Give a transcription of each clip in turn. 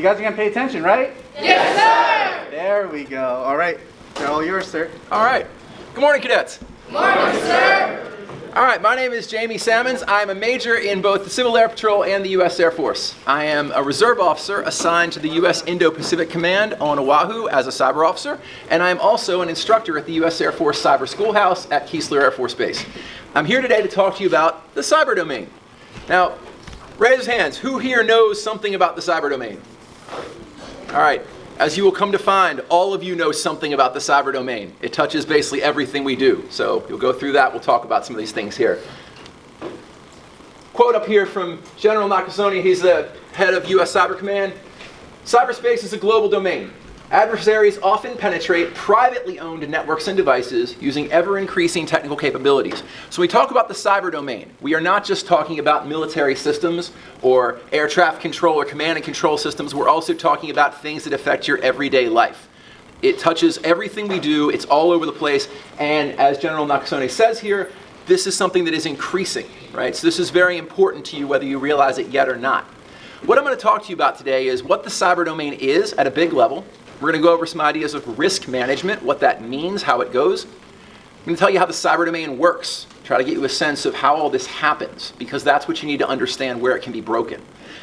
You guys are going to pay attention, right? Yes, sir! There we go. All right. They're all yours, sir. All right. Good morning, cadets. Morning, sir! All right, my name is Jamie Salmons. I'm a major in both the Civil Air Patrol and the U.S. Air Force. I am a reserve officer assigned to the U.S. Indo-Pacific Command on Oahu as a cyber officer, and I am also an instructor at the U.S. Air Force Cyber Schoolhouse at Keesler Air Force Base. I'm here today to talk to you about the cyber domain. Now, raise hands. Who here knows something about the cyber domain? All right. As you will come to find, all of you know something about the cyber domain. It touches basically everything we do. So you'll go through that. We'll talk about some of these things here. Quote up here from General Nakasone. He's the head of U.S. Cyber Command. Cyberspace is a global domain. Adversaries often penetrate privately owned networks and devices using ever-increasing technical capabilities. So when we talk about the cyber domain, we are not just talking about military systems or air traffic control or command and control systems. We're also talking about things that affect your everyday life. It touches everything we do. It's all over the place. And as General Nakasone says here, this is something that is increasing, right? So this is very important to you whether you realize it yet or not. What I'm going to talk to you about today is what the cyber domain is at a big level. We're going to go over some ideas of risk management, what that means, how it goes. I'm going to tell you how the cyber domain works, try to get you a sense of how all this happens, because that's what you need to understand where it can be broken.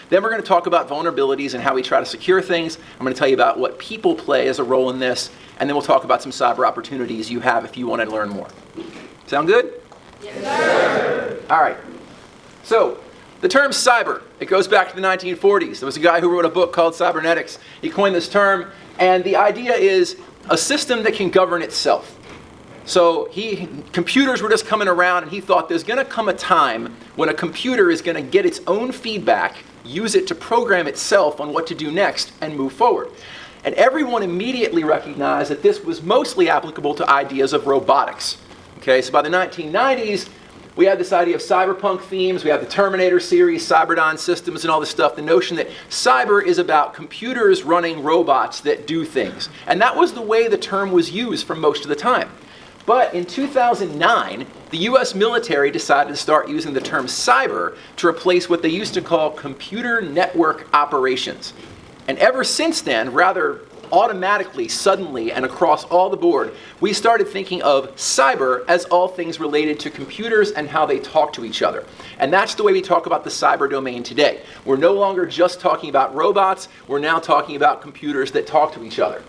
Then we're going to talk about vulnerabilities and how we try to secure things. I'm going to tell you about what people play as a role in this, and then we'll talk about some cyber opportunities you have if you want to learn more. Sound good? Yes, sir! All right. So, the term cyber, it goes back to the 1940s. There was a guy who wrote a book called Cybernetics. He coined this term, and the idea is a system that can govern itself. So computers were just coming around, and he thought there's going to come a time when a computer is going to get its own feedback, use it to program itself on what to do next, and move forward. And everyone immediately recognized that this was mostly applicable to ideas of robotics. Okay, so by the 1990s, we had this idea of cyberpunk themes. We have the Terminator series, Cyberdyne systems, and all this stuff. The notion that cyber is about computers running robots that do things. And that was the way the term was used for most of the time. But in 2009, the US military decided to start using the term cyber to replace what they used to call computer network operations. And ever since then, rather automatically, suddenly, and across all the board, we started thinking of cyber as all things related to computers and how they talk to each other. And that's the way we talk about the cyber domain today. We're no longer just talking about robots, we're now talking about computers that talk to each other.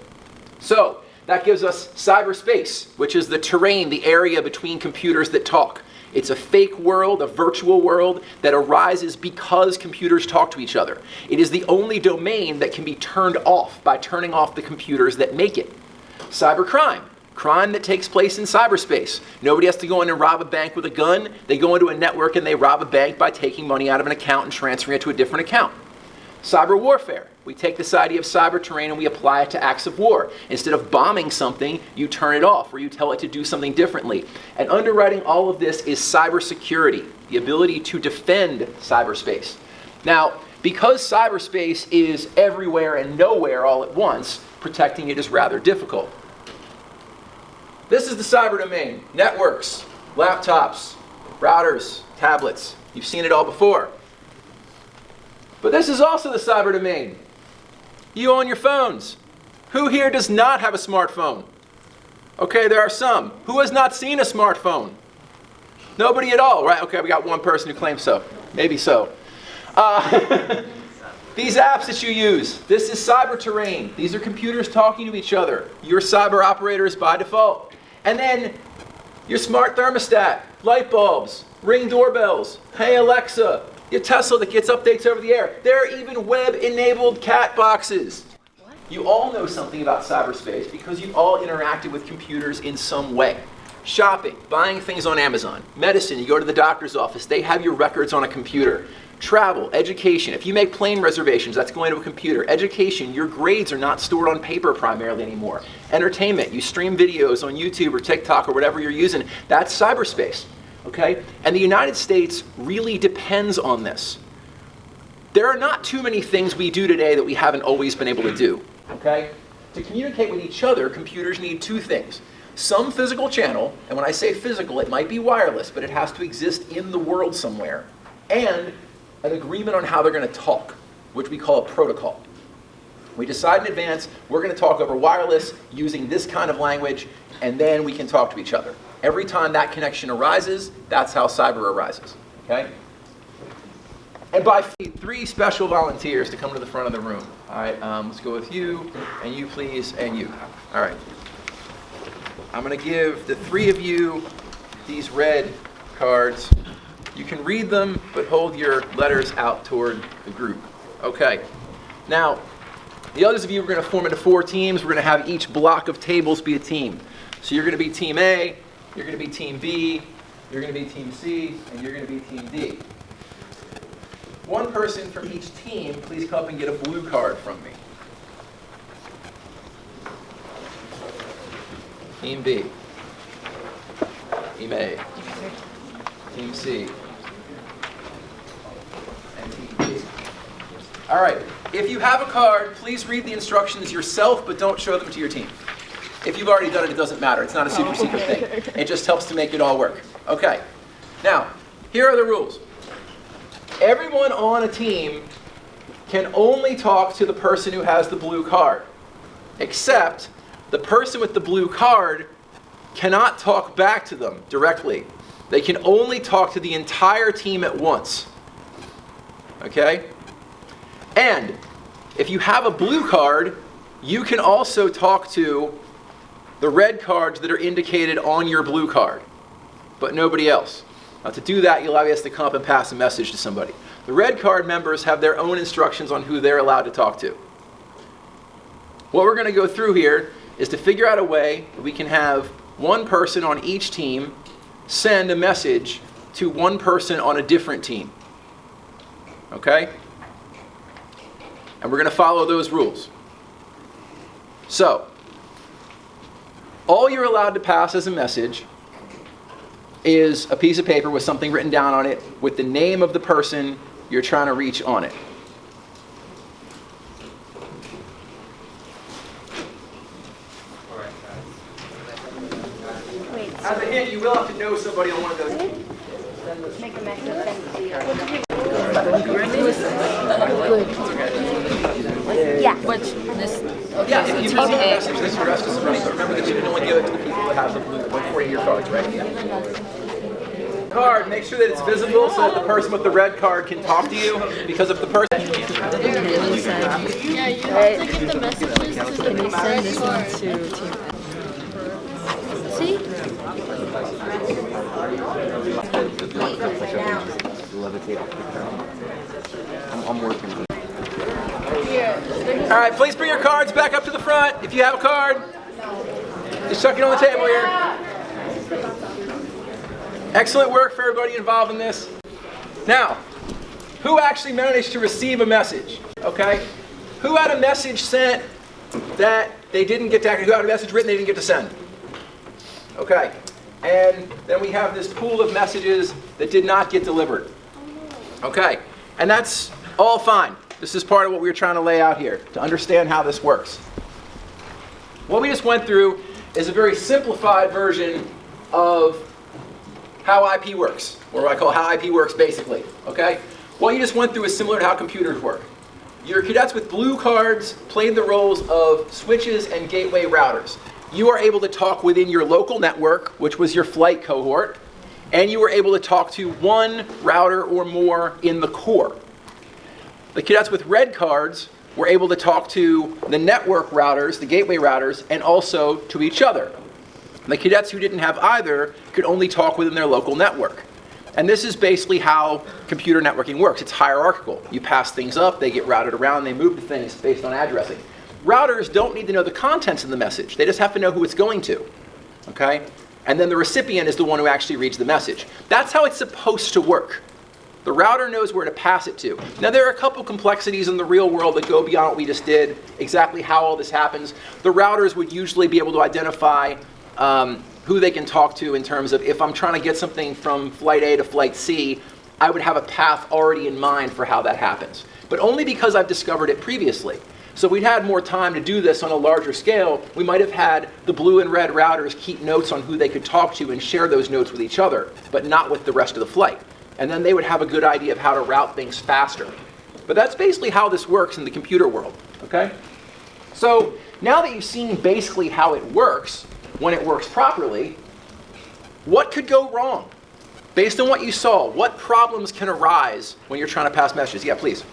So, that gives us cyberspace, which is the terrain, the area between computers that talk. It's a fake world, a virtual world that arises because computers talk to each other. It is the only domain that can be turned off by turning off the computers that make it. Cybercrime, crime that takes place in cyberspace. Nobody has to go in and rob a bank with a gun. They go into a network and they rob a bank by taking money out of an account and transferring it to a different account. Cyber warfare. We take this idea of cyber terrain and we apply it to acts of war. Instead of bombing something, you turn it off or you tell it to do something differently. And underwriting all of this is cybersecurity, the ability to defend cyberspace. Now, because cyberspace is everywhere and nowhere all at once, protecting it is rather difficult. This is the cyber domain. Networks, laptops, routers, tablets. You've seen it all before. But this is also the cyber domain. You own your phones. Who here does not have a smartphone? Okay, there are some. Who has not seen a smartphone? Nobody at all, right? Okay, we got one person who claims so. Maybe so. These apps that you use, this is cyber terrain. These are computers talking to each other. You're cyber operators by default. And then your smart thermostat, light bulbs, Ring doorbells, hey Alexa, your Tesla that gets updates over the air. There are even web-enabled cat boxes. What? You all know something about cyberspace because you've all interacted with computers in some way. Shopping, buying things on Amazon. Medicine, you go to the doctor's office, they have your records on a computer. Travel, education, if you make plane reservations, that's going to a computer. Education, your grades are not stored on paper primarily anymore. Entertainment, you stream videos on YouTube or TikTok or whatever you're using, that's cyberspace. Okay? And the United States really depends on this. There are not too many things we do today that we haven't always been able to do. Okay? To communicate with each other, computers need two things. Some physical channel, and when I say physical, it might be wireless, but it has to exist in the world somewhere. And an agreement on how they're going to talk, which we call a protocol. We decide in advance we're going to talk over wireless using this kind of language, and then we can talk to each other. Every time that connection arises, that's how cyber arises. Okay? And by 3 special volunteers to come to the front of the room. All right, let's go with you, and you please, and you. All right. I'm going to give the 3 of you these red cards. You can read them, but hold your letters out toward the group. Okay. Now, the others of you are going to form into 4 teams. We're going to have each block of tables be a team. So you're going to be Team A, you're going to be Team B, you're going to be Team C, and you're going to be Team D. One person from each team, please come up and get a blue card from me. Team B, Team A, Team C, and Team D. All right, if you have a card, please read the instructions yourself, but don't show them to your team. If you've already done it, it doesn't matter. It's not a super secret thing. It just helps to make it all work. Okay, now, here are the rules. Everyone on a team can only talk to the person who has the blue card, except the person with the blue card cannot talk back to them directly. They can only talk to the entire team at once. Okay? And if you have a blue card, you can also talk to the red cards that are indicated on your blue card, but nobody else. Now, to do that, you'll obviously have to come up and pass a message to somebody. The red card members have their own instructions on who they're allowed to talk to. What we're going to go through here is to figure out a way that we can have one person on each team send a message to one person on a different team. Okay? And we're going to follow those rules. So, all you're allowed to pass as a message is a piece of paper with something written down on it with the name of the person you're trying to reach on it. As a hint, you will have to know somebody on one of those. Make a message send to you. Yeah. Which this? Yeah, if you receive a message, this arrest is running, but remember that you can only give it to the people that have the blue 140 of your cards, right? Yeah. Card, make sure that it's visible so that the person with the red card can talk to you, because if the person Yeah, you have to get the messages to the send this one to Team. See? I'm working. All right, please bring your cards back up to the front. If you have a card, just chuck it on the table here. Excellent work for everybody involved in this. Now, who actually managed to receive a message? Okay? Who had a message sent that they didn't get to, who had a message written they didn't get to send? Okay. And then we have this pool of messages that did not get delivered. Okay. And that's all fine. This is part of what we were trying to lay out here, to understand how this works. What we just went through is a very simplified version of how IP works, or what I call how IP works basically. Okay? What you just went through is similar to how computers work. Your cadets with blue cards played the roles of switches and gateway routers. You are able to talk within your local network, which was your flight cohort, and you were able to talk to one router or more in the core. The cadets with red cards were able to talk to the network routers, the gateway routers, and also to each other. The cadets who didn't have either could only talk within their local network. And this is basically how computer networking works. It's hierarchical. You pass things up, they get routed around, they move to things based on addressing. Routers don't need to know the contents of the message. They just have to know who it's going to. Okay? And then the recipient is the one who actually reads the message. That's how it's supposed to work. The router knows where to pass it to. Now, there are a couple complexities in the real world that go beyond what we just did, exactly how all this happens. The routers would usually be able to identify who they can talk to in terms of if I'm trying to get something from flight A to flight C, I would have a path already in mind for how that happens. But only because I've discovered it previously. So if we'd had more time to do this on a larger scale, we might have had the blue and red routers keep notes on who they could talk to and share those notes with each other, but not with the rest of the flight. And then they would have a good idea of how to route things faster. But that's basically how this works in the computer world, okay? So now that you've seen basically how it works, when it works properly, what could go wrong? Based on what you saw, what problems can arise when you're trying to pass messages? Yeah, please.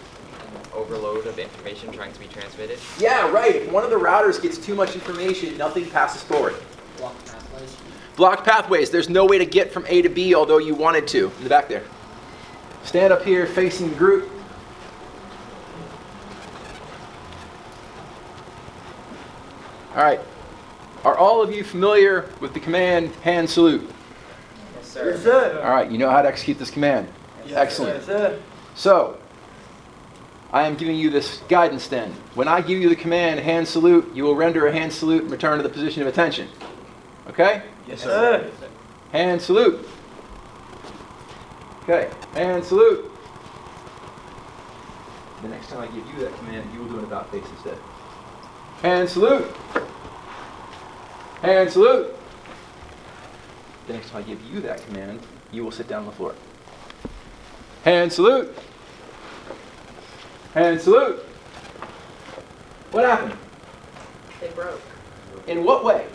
Overload of information trying to be transmitted. Yeah, right. If one of the routers gets too much information, nothing passes forward. Blocked pathways. Blocked pathways. There's no way to get from A to B, although you wanted to. In the back there. Stand up here facing the group. All right. Are all of you familiar with the command hand salute? Yes, sir. Yes, sir. All right, you know how to execute this command. Excellent. Yes, sir. So, I am giving you this guidance then. When I give you the command hand salute, you will render a hand salute and return to the position of attention. Okay? Yes, sir. Hand salute. Okay, hand salute. The next time I give you that command, you will do an about face instead. Hand salute. Hand salute. The next time I give you that command, you will sit down on the floor. Hand salute. Hand salute. What happened? They broke. In what way?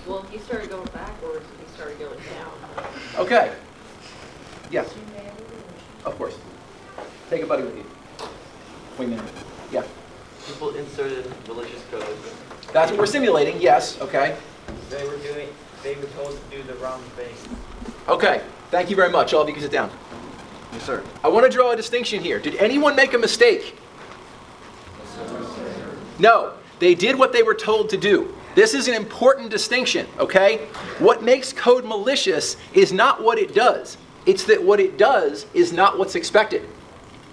Well, he started going backwards and he started going down. Okay. Yes. Of course. Take a buddy with you. Wingman. Yeah. People inserted malicious code. That's what we're simulating, yes. Okay. They were told to do the wrong thing. Okay. Thank you very much. All of you can sit down. Yes, sir. I want to draw a distinction here. Did anyone make a mistake? No. They did what they were told to do. This is an important distinction, okay? What makes code malicious is not what it does. It's that what it does is not what's expected.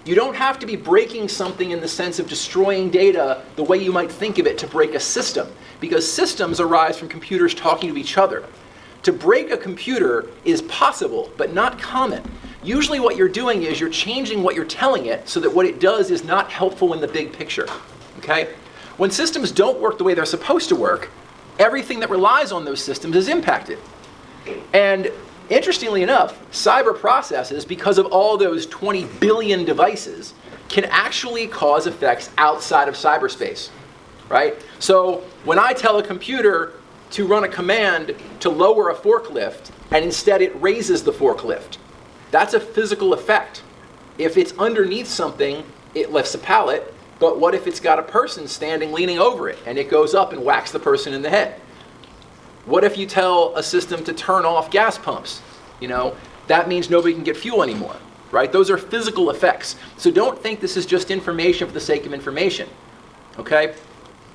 You don't have to be breaking something in the sense of destroying data the way you might think of it to break a system, because systems arise from computers talking to each other. To break a computer is possible, but not common. Usually what you're doing is you're changing what you're telling it so that what it does is not helpful in the big picture, okay? When systems don't work the way they're supposed to work, everything that relies on those systems is impacted. And interestingly enough, cyber processes, because of all those 20 billion devices, can actually cause effects outside of cyberspace, right? So when I tell a computer to run a command to lower a forklift, and instead it raises the forklift, that's a physical effect. If it's underneath something, it lifts a pallet. But what if it's got a person standing leaning over it and it goes up and whacks the person in the head? What if you tell a system to turn off gas pumps? You know, that means nobody can get fuel anymore, right? Those are physical effects. So don't think this is just information for the sake of information, okay?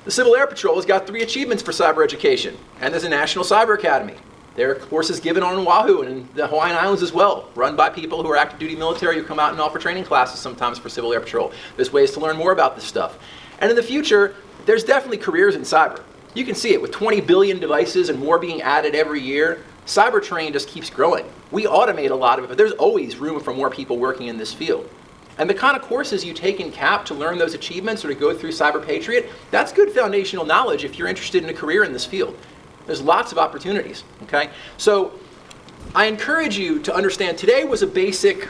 The Civil Air Patrol has got 3 achievements for cyber education, and there's a National Cyber Academy. There are courses given on Oahu and in the Hawaiian Islands as well, run by people who are active duty military who come out and offer training classes sometimes for Civil Air Patrol. There's ways to learn more about this stuff. And in the future, there's definitely careers in cyber. You can see it with 20 billion devices and more being added every year. Cyber training just keeps growing. We automate a lot of it, but there's always room for more people working in this field. And the kind of courses you take in CAP to learn those achievements or to go through Cyber Patriot, that's good foundational knowledge if you're interested in a career in this field. There's lots of opportunities, okay? So I encourage you to understand today was a basic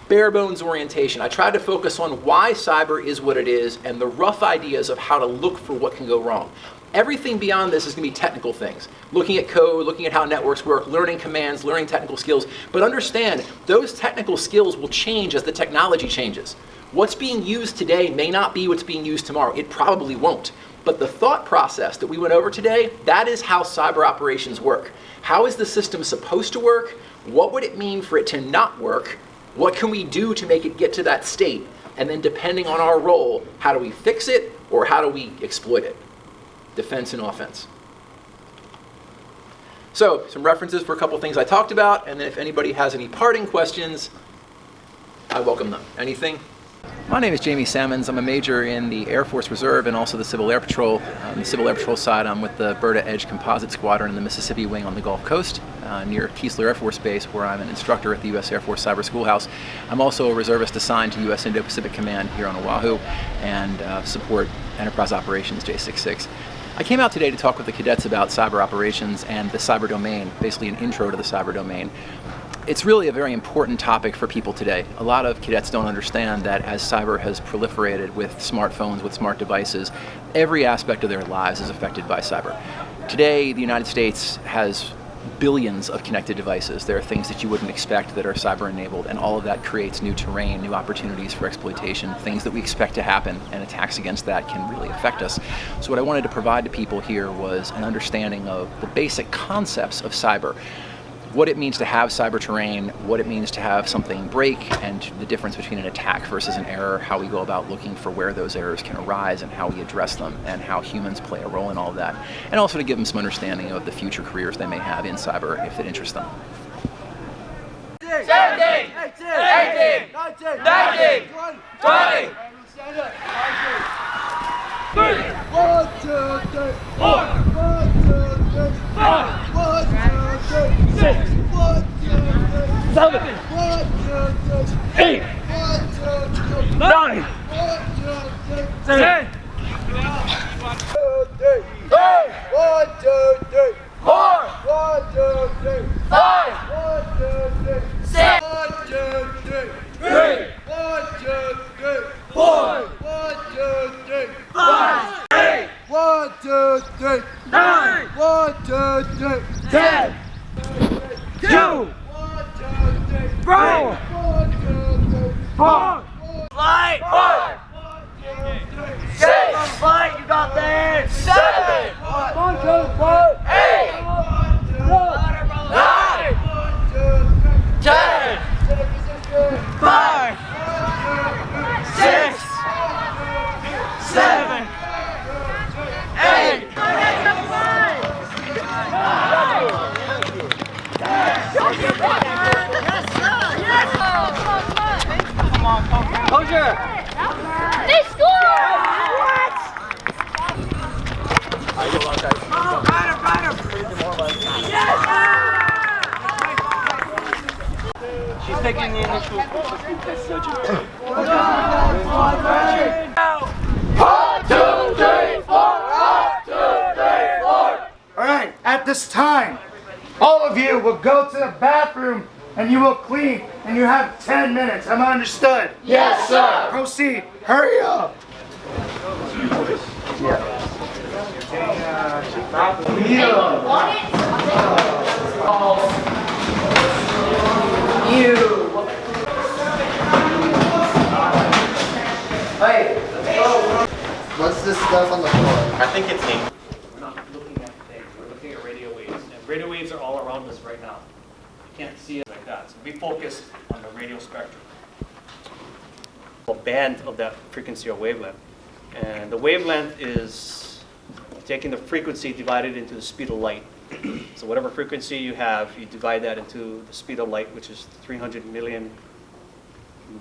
bare bones orientation. I tried to focus on why cyber is what it is and the rough ideas of how to look for what can go wrong. Everything beyond this is going to be technical things. Looking at code, looking at how networks work, learning commands, learning technical skills. But understand, those technical skills will change as the technology changes. What's being used today may not be what's being used tomorrow. It probably won't. But the thought process that we went over today, that is how cyber operations work. How is the system supposed to work? What would it mean for it to not work? What can we do to make it get to that state? And then depending on our role, how do we fix it or how do we exploit it? Defense and offense. So, some references for a couple things I talked about, and then if anybody has any parting questions, I welcome them. Anything? My name is Jamie Sammons. I'm a major in the Air Force Reserve and also the Civil Air Patrol. On the Civil Air Patrol side, I'm with the Berta Edge Composite Squadron in the Mississippi Wing on the Gulf Coast, near Keesler Air Force Base, where I'm an instructor at the U.S. Air Force Cyber Schoolhouse. I'm also a reservist assigned to U.S. Indo-Pacific Command here on Oahu and support Enterprise Operations J66. I came out today to talk with the cadets about cyber operations and the cyber domain, basically an intro to the cyber domain. it's really a very important topic for people today. A lot of cadets don't understand that as cyber has proliferated with smartphones, with smart devices, every aspect of their lives is affected by cyber. Today, the United States has billions of connected devices. There are things that you wouldn't expect that are cyber enabled, and all of that creates new terrain, new opportunities for exploitation, things that we expect to happen, and attacks against that can really affect us. So what I wanted to provide to people here was an understanding of the basic concepts of cyber. What it means to have cyber terrain, what it means to have something break, and the difference between an attack versus an error, how we go about looking for where those errors can arise and how we address them, and how humans play a role in all of that. And also to give them some understanding of the future careers they may have in cyber if it interests them. 17, 18, 19, 20. 1, 2, 3, 4. 1, 2, 3, 5. 1, 2, 3, 6. 1, 2, 3, 7. 1, 2, 3, 8. 1, 2, 3, 9. 1, 2, 3, 10. 1, 2, 3, 1, 2, 3, 4. 1, 2, 3, 5. 1, 2, 3, 6. 1, 2, 3, 3. 1, 2, 3, 4. 1, 2, 3, 5. 8. 1, 2, 3, 9. 1, 2, 3, 10. 2. 1, 2, 3, 3. 1, 2, 3, 4. Flight. 5. 1, 2, 3, 6. Flight. You got there. 7. 1, 2, 4. 8. 1, 2, 9. 1, 2, 3, 10. 5. 6. 7. 8. Closure. They scored! What? She's taking the initial test. 1, 2, 3, 4. 1, 2, 3, 4. All right, at this time, all of you will go to the bathroom and you will clean, and you have 10 minutes. Am I understood? Yes, sir. Proceed. Hurry up. What's this stuff on the floor? I think it's ink. We're not looking at things, we're looking at radio waves. And radio waves are all around us right now. You can't see it like that. So we focus on the radio spectrum. A band of that frequency or wavelength. And the wavelength is taking the frequency divided into the speed of light. So whatever frequency you have, you divide that into the speed of light, which is 300 million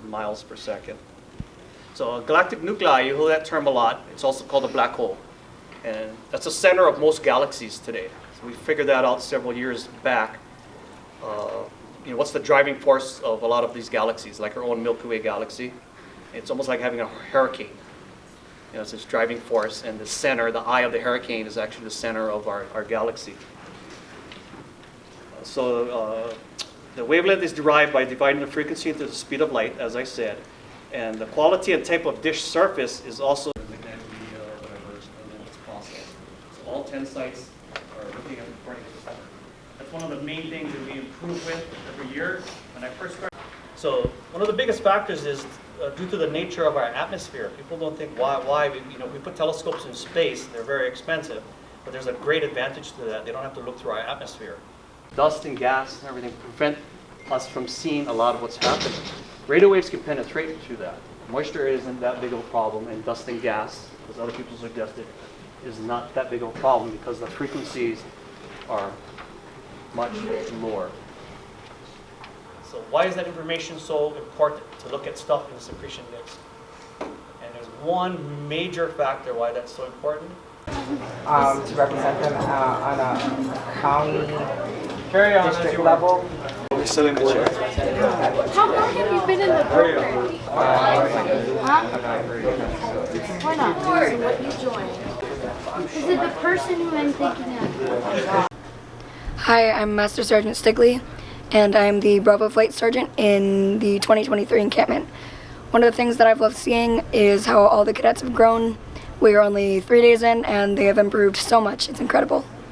miles per second. So a galactic nuclei, you hear that term a lot. It's also called a black hole. And that's the center of most galaxies today. So we figured that out several years back. What's the driving force of a lot of these galaxies, like our own Milky Way galaxy? It's almost like having a hurricane. It's this driving force, and the center, the eye of the hurricane, is actually the center of our galaxy. So the wavelength is derived by dividing the frequency into the speed of light, as I said. And the quality and type of dish surface is also magnetic media or whatever, and then it's processed. So all 10 sites are looking at recording this. That's one of the main things that we improve with every year. When I first started, so one of the biggest factors is due to the nature of our atmosphere. People don't think why we put telescopes in space. They're very expensive, but there's a great advantage to that. They don't have to look through our atmosphere. Dust and gas and everything prevent us from seeing a lot of what's happening. Radio waves can penetrate through that. Moisture isn't that big of a problem, and dust and gas, as other people suggested, is not that big of a problem because the frequencies are much lower. So why is that information so important to look at stuff in the secretion disk? And there's one major factor why that's so important. To represent them on a county district level. Sit in the chair. How long have you been in the program? Huh? Why not? So what you joined? Is it the person who I'm thinking of? Hi, I'm Master Sergeant Stigley, and I'm the Bravo Flight Sergeant in the 2023 encampment. One of the things that I've loved seeing is how all the cadets have grown. We are only 3 days in, and they have improved so much. It's incredible.